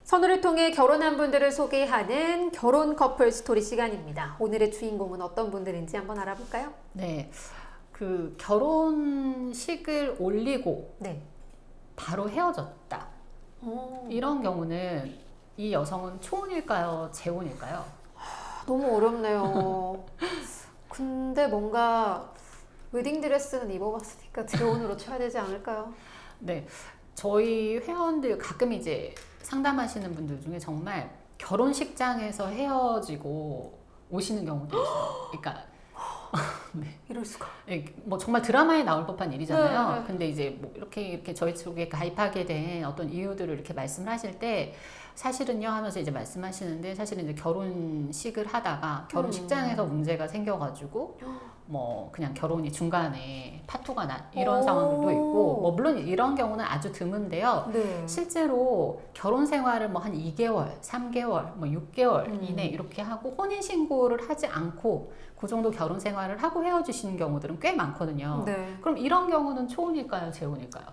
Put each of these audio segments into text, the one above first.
선우를 통해 결혼한 분들을 소개하는 결혼 커플 스토리 시간입니다. 오늘의 주인공은 어떤 분들인지 한번 알아볼까요? 네, 그 결혼식을 올리고 네. 바로 헤어졌다. 이런 경우는 이 여성은 초혼일까요? 재혼일까요? 너무 어렵네요. 근데 뭔가 웨딩드레스는 입어봤으니까 재혼으로 쳐야 되지 않을까요? 네, 저희 회원들 가끔 이제 상담하시는 분들 중에 정말 결혼식장에서 헤어지고 오시는 경우도 있어요. 그러니까 네. 이럴 수가. 예, 뭐 정말 드라마에 나올 법한 일이잖아요. 네, 네. 근데 이제 뭐 이렇게 저희 쪽에 가입하게 된 어떤 이유들을 이렇게 말씀을 하실 때 사실은요 하면서 이제 말씀하시는데 사실은 이제 결혼식을 하다가 결혼식장에서 문제가 생겨가지고 뭐 그냥 결혼이 중간에 파토가 난 이런 상황들도 있고 뭐 물론 이런 경우는 아주 드문데요. 네. 실제로 결혼 생활을 뭐 한 2개월, 3개월, 뭐 6개월 이내 이렇게 하고 혼인 신고를 하지 않고 그 정도 결혼 생활을 하고 헤어지시는 경우들은 꽤 많거든요. 네. 그럼 이런 경우는 초혼일까요, 재혼일까요?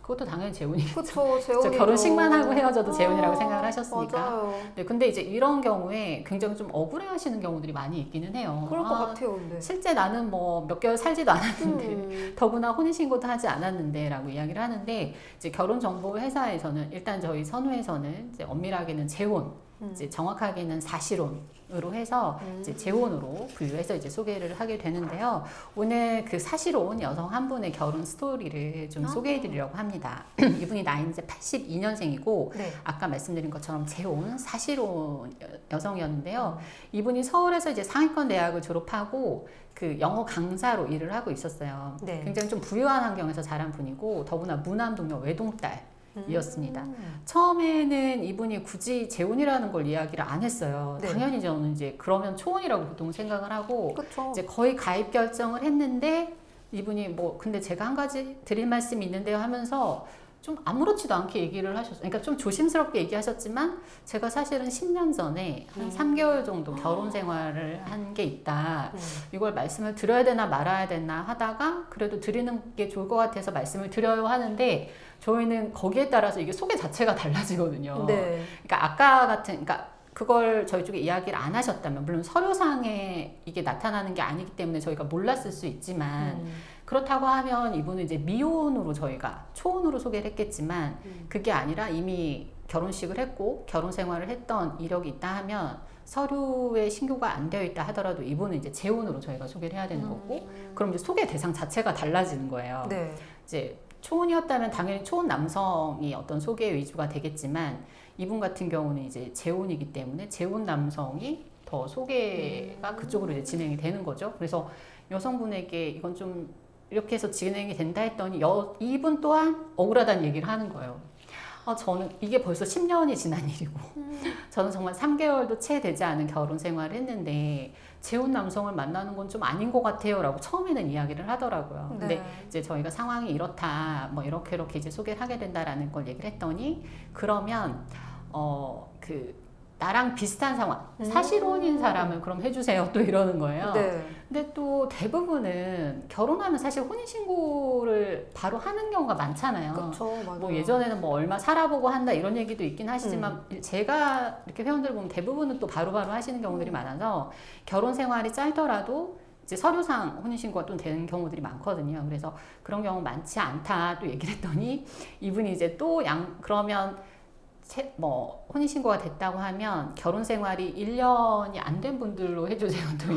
그것도 당연히 재혼이겠죠. 그쵸, 재혼이죠. 결혼식만 하고 헤어져도 재혼이라고 생각을 하셨으니까. 맞아요. 네, 근데 이제 이런 경우에 굉장히 좀 억울해하시는 경우들이 많이 있기는 해요. 그럴 것 같아요, 근데. 실제 나는 뭐 몇 개월 살지도 않았는데 더구나 혼인신고도 하지 않았는데 라고 이야기를 하는데 이제 결혼정보회사에서는 일단 저희 선우에서는 이제 엄밀하게는 재혼 이제 정확하게는 사실혼으로 해서 이제 재혼으로 분류해서 이제 소개를 하게 되는데요. 오늘 그 사실혼 여성 한 분의 결혼 스토리를 좀 소개해드리려고 합니다. 이분이 나이는 이제 82년생이고 네. 아까 말씀드린 것처럼 재혼 사실혼 여성이었는데요. 이분이 서울에서 이제 상위권 대학을 졸업하고 그 영어 강사로 일을 하고 있었어요. 네. 굉장히 좀 부유한 환경에서 자란 분이고 더구나 무남동녀 외동딸. 이었습니다. 처음에는 이분이 굳이 재혼이라는 걸 이야기를 안 했어요. 네. 당연히 저는 이제 그러면 초혼이라고 보통 생각을 하고 그쵸. 이제 거의 가입 결정을 했는데 이분이 뭐 근데 제가 한 가지 드릴 말씀이 있는데요 하면서 좀 아무렇지도 않게 얘기를 하셨어요. 그러니까 좀 조심스럽게 얘기하셨지만 제가 사실은 10년 전에 한 3개월 정도 결혼 생활을 한 게 있다. 이걸 말씀을 드려야 되나 말아야 되나 하다가 그래도 드리는 게 좋을 것 같아서 말씀을 드려요 하는데 저희는 거기에 따라서 이게 소개 자체가 달라지거든요. 네. 그러니까 아까 같은 그러니까 그걸 저희 쪽에 이야기를 안 하셨다면 물론 서류상에 이게 나타나는 게 아니기 때문에 저희가 몰랐을 수 있지만 그렇다고 하면 이분은 이제 미혼으로 저희가 초혼으로 소개를 했겠지만 그게 아니라 이미 결혼식을 했고 결혼 생활을 했던 이력이 있다 하면 서류에 신고가 안 되어 있다 하더라도 이분은 이제 재혼으로 저희가 소개를 해야 되는 거고 그럼 이제 소개 대상 자체가 달라지는 거예요. 네. 이제 초혼이었다면 당연히 초혼 남성이 어떤 소개 위주가 되겠지만 이분 같은 경우는 이제 재혼이기 때문에 재혼 남성이 더 소개가 그쪽으로 이제 진행이 되는 거죠. 그래서 여성분에게 이건 좀 이렇게 해서 진행이 된다 했더니 이분 또한 억울하다는 얘기를 하는 거예요. 저는 이게 벌써 10년이 지난 일이고 저는 정말 3개월도 채 되지 않은 결혼 생활을 했는데 재혼 남성을 만나는 건 좀 아닌 것 같아요 라고 처음에는 이야기를 하더라고요. 근데 네. 이제 저희가 상황이 이렇다 뭐 이렇게 이제 소개를 하게 된다라는 걸 얘기를 했더니 그러면 그 나랑 비슷한 상황 사실혼인 사람을 그럼 해주세요 또 이러는 거예요. 네. 근데 또 대부분은 결혼하면 사실 혼인신고를 바로 하는 경우가 많잖아요. 그쵸, 맞아요. 뭐 예전에는 뭐 얼마 살아보고 한다 이런 얘기도 있긴 하시지만 제가 이렇게 회원들 보면 대부분은 또 바로바로 하시는 경우들이 많아서 결혼 생활이 짧더라도 이제 서류상 혼인신고가 또 되는 경우들이 많거든요. 그래서 그런 경우 많지 않다 또 얘기를 했더니 이분이 이제 또 그러면 뭐 혼인신고가 됐다고 하면 결혼 생활이 1년이 안 된 분들로 해주세요 또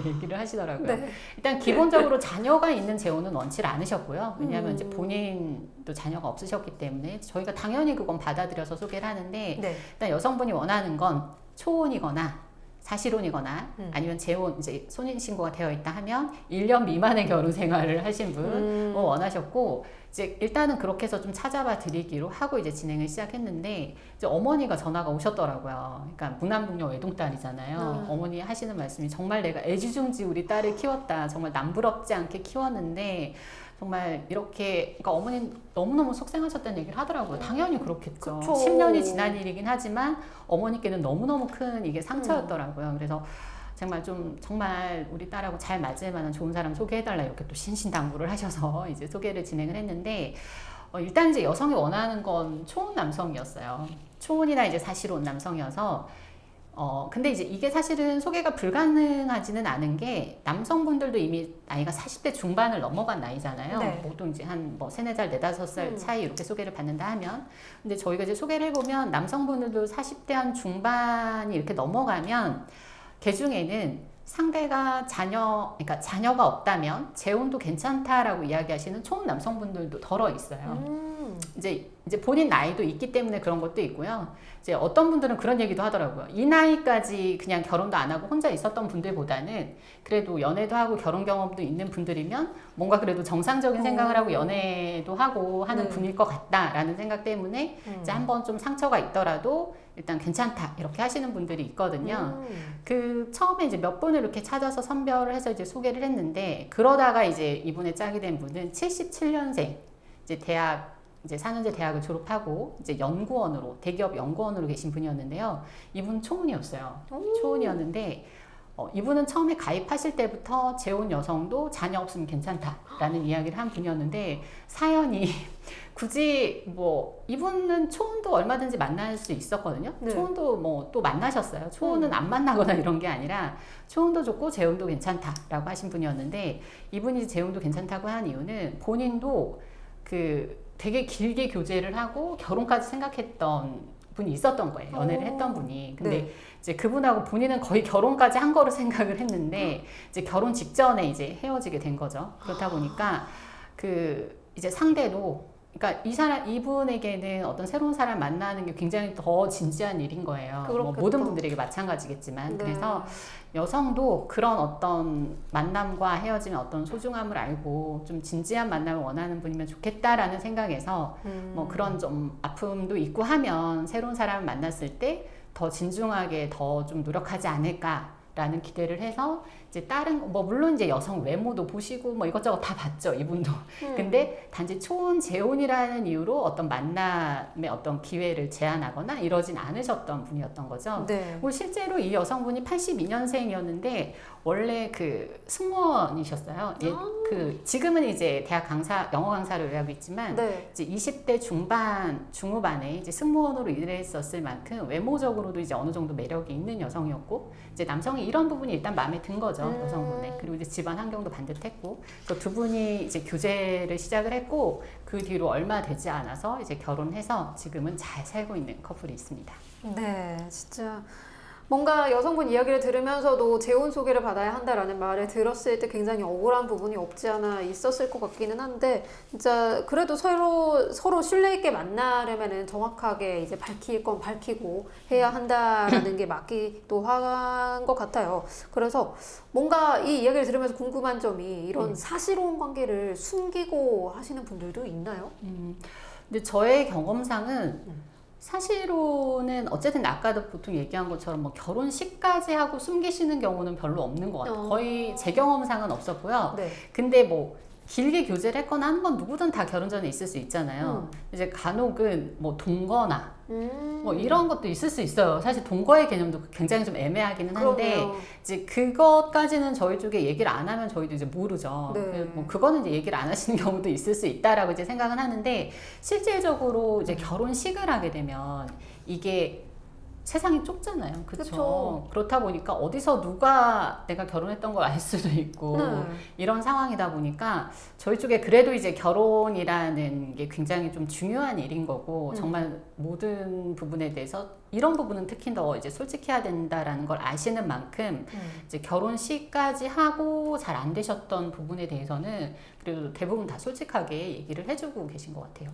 얘기를 하시더라고요. 네. 일단 기본적으로 자녀가 있는 재혼은 원치 않으셨고요. 왜냐하면 이제 본인도 자녀가 없으셨기 때문에 저희가 당연히 그건 받아들여서 소개를 하는데 네. 일단 여성분이 원하는 건 초혼이거나 사실혼이거나 아니면 재혼 이제 혼인신고가 되어 있다 하면 1년 미만의 결혼 생활을 하신 분 원하셨고 이제 일단은 그렇게 해서 좀 찾아봐 드리기로 하고 이제 진행을 시작했는데 이제 어머니가 전화가 오셨더라고요. 그러니까 무남동녀 외동딸이잖아요. 어머니 하시는 말씀이 정말 내가 애지중지 우리 딸을 키웠다. 정말 남부럽지 않게 키웠는데 정말 이렇게 그러니까 어머니는 너무너무 속상하셨다는 얘기를 하더라고요. 당연히 그렇겠죠. 그쵸. 10년이 지난 일이긴 하지만 어머니께는 너무너무 큰 이게 상처였더라고요. 그래서 정말 우리 딸하고 잘 맞을 만한 좋은 사람 소개해달라 이렇게 또 신신당부를 하셔서 이제 소개를 진행을 했는데 일단 이제 여성이 원하는 건 초혼 남성이었어요. 초혼이나 이제 사실혼 남성이어서 근데 이제 이게 사실은 소개가 불가능하지는 않은 게 남성분들도 이미 나이가 40대 중반을 넘어간 나이잖아요. 네. 보통 이제 한 뭐 3, 4살, 4, 5살 차이 이렇게 소개를 받는다 하면. 근데 저희가 이제 소개를 해보면 남성분들도 40대 한 중반이 이렇게 넘어가면 개 중에는 상대가 그러니까 자녀가 없다면 재혼도 괜찮다라고 이야기하시는 초혼 남성분들도 덜어 있어요. 이제 본인 나이도 있기 때문에 그런 것도 있고요. 이제 어떤 분들은 그런 얘기도 하더라고요. 이 나이까지 그냥 결혼도 안 하고 혼자 있었던 분들보다는 그래도 연애도 하고 결혼 경험도 있는 분들이면 뭔가 그래도 정상적인 생각을 하고 연애도 하고 하는 네. 분일 것 같다라는 생각 때문에 이제 한번 좀 상처가 있더라도 일단 괜찮다 이렇게 하시는 분들이 있거든요. 그 처음에 이제 몇 분을 이렇게 찾아서 선별을 해서 이제 소개를 했는데 그러다가 이제 이분의 짝이 된 분은 77년생 이제 이제 4년제 대학을 졸업하고 이제 연구원으로 대기업 연구원으로 계신 분이었는데요. 이분 초혼이었어요. 초혼이었는데 이분은 처음에 가입하실 때부터 재혼 여성도 자녀 없으면 괜찮다라는 이야기를 한 분이었는데 사연이 굳이 뭐 이분은 초혼도 얼마든지 만날 수 있었거든요. 네. 초혼도 뭐 또 만나셨어요. 초혼은 안 만나거나 이런 게 아니라 초혼도 좋고 재혼도 괜찮다라고 하신 분이었는데 이분이 재혼도 괜찮다고 한 이유는 본인도 되게 길게 교제를 하고 결혼까지 생각했던 분이 있었던 거예요. 연애를 했던 분이. 근데 네. 이제 그분하고 본인은 거의 결혼까지 한 거로 생각을 했는데 이제 결혼 직전에 이제 헤어지게 된 거죠. 그렇다 보니까 이제 상대도 그러니까 이분에게는 어떤 새로운 사람 만나는 게 굉장히 더 진지한 일인 거예요. 뭐 그렇겠다. 모든 분들에게 마찬가지겠지만. 네. 그래서 여성도 그런 어떤 만남과 헤어짐의 어떤 소중함을 알고 좀 진지한 만남을 원하는 분이면 좋겠다라는 생각에서 뭐 그런 좀 아픔도 있고 하면 새로운 사람을 만났을 때 더 진중하게 더 좀 노력하지 않을까라는 기대를 해서 이제 다른 뭐 물론 이제 여성 외모도 보시고 뭐 이것저것 다 봤죠 이분도. 근데 단지 초혼 재혼이라는 이유로 어떤 만남의 어떤 기회를 제한하거나 이러진 않으셨던 분이었던 거죠. 네. 뭐 실제로 이 여성분이 82년생이었는데 원래 승무원이셨어요. 지금은 이제 대학 영어 강사를 하고 있지만 네. 이제 20대 중후반에 이제 승무원으로 일했었을 만큼 외모적으로도 이제 어느 정도 매력이 있는 여성이었고 이제 남성이 이런 부분이 일단 마음에 든 거죠. 여성분의. 그리고 이제 집안 환경도 반듯했고 그 두 분이 이제 교제를 시작을 했고 그 뒤로 얼마 되지 않아서 이제 결혼해서 지금은 잘 살고 있는 커플이 있습니다. 네, 진짜 뭔가 여성분 이야기를 들으면서도 재혼 소개를 받아야 한다라는 말을 들었을 때 굉장히 억울한 부분이 없지 않아 있었을 것 같기는 한데 진짜 그래도 서로 신뢰 있게 만나려면은 정확하게 이제 밝힐 건 밝히고 해야 한다라는 게 맞기도 한 것 같아요. 그래서 뭔가 이 이야기를 들으면서 궁금한 점이 이런 사실혼 관계를 숨기고 하시는 분들도 있나요? 근데 저의 경험상은 사실로는 어쨌든 아까도 보통 얘기한 것처럼 뭐 결혼식까지 하고 숨기시는 경우는 별로 없는 것 같아요. 거의 제 경험상은 없었고요. 네. 근데 뭐 길게 교제를 했거나 한 번 누구든 다 결혼 전에 있을 수 있잖아요. 이제 간혹은 뭐 동거나 뭐 이런 것도 있을 수 있어요. 사실 동거의 개념도 굉장히 좀 애매하기는 한데 그러네요. 이제 그것까지는 저희 쪽에 얘기를 안 하면 저희도 이제 모르죠. 네. 뭐 그거는 이제 얘기를 안 하시는 경우도 있을 수 있다라고 이제 생각은 하는데 실질적으로 이제 결혼식을 하게 되면 이게 세상이 좁잖아요. 그쵸. 그렇죠. 그렇다 보니까 어디서 누가 내가 결혼했던 걸 알 수도 있고 네. 이런 상황이다 보니까 저희 쪽에 그래도 이제 결혼이라는 게 굉장히 좀 중요한 일인 거고 정말 모든 부분에 대해서 이런 부분은 특히 더 이제 솔직해야 된다라는 걸 아시는 만큼 이제 결혼식까지 하고 잘 안 되셨던 부분에 대해서는 그래도 대부분 다 솔직하게 얘기를 해주고 계신 것 같아요.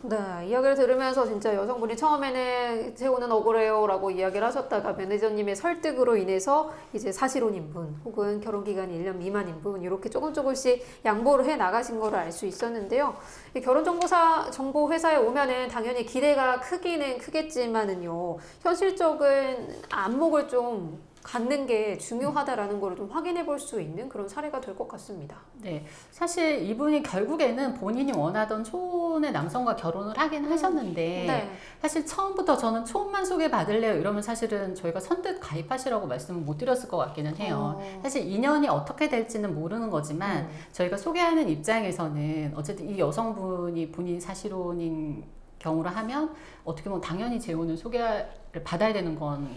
네, 이야기를 들으면서 진짜 여성분이 처음에는 재혼은 억울해요 라고 이야기를 하셨다가 매니저님의 설득으로 인해서 이제 사실혼인 분 혹은 결혼기간이 1년 미만인 분 이렇게 조금씩 양보를 해 나가신 거를 알 수 있었는데요. 이 결혼정보 회사에 오면은 당연히 기대가 크기는 크겠지만은요, 현실적인 안목을 좀 갖는 게 중요하다라는 걸 좀 확인해 볼 수 있는 그런 사례가 될 것 같습니다. 네, 사실 이분이 결국에는 본인이 원하던 초혼의 남성과 결혼을 하긴 하셨는데 네. 사실 처음부터 저는 초혼만 소개받을래요 이러면 사실은 저희가 선뜻 가입하시라고 말씀을 못 드렸을 것 같기는 해요. 사실 인연이 어떻게 될지는 모르는 거지만 저희가 소개하는 입장에서는 어쨌든 이 여성분이 본인 사실혼인 경우를 하면 어떻게 보면 당연히 재혼을 소개를 받아야 되는 건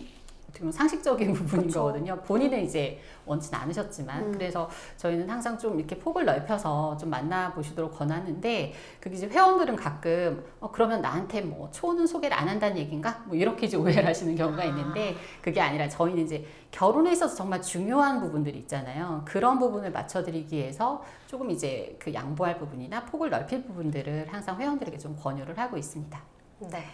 어떻게 보면 상식적인 부분인 그쵸. 거거든요. 본인은 이제 원치는 않으셨지만 그래서 저희는 항상 좀 이렇게 폭을 넓혀서 좀 만나보시도록 권하는데 그게 이제 회원들은 가끔 그러면 나한테 뭐 초혼은 소개를 안 한다는 얘기인가? 뭐 이렇게 이제 오해를 하시는 경우가 있는데 그게 아니라 저희는 이제 결혼에 있어서 정말 중요한 부분들이 있잖아요. 그런 부분을 맞춰드리기 위해서 조금 이제 그 양보할 부분이나 폭을 넓힐 부분들을 항상 회원들에게 좀 권유를 하고 있습니다. 네.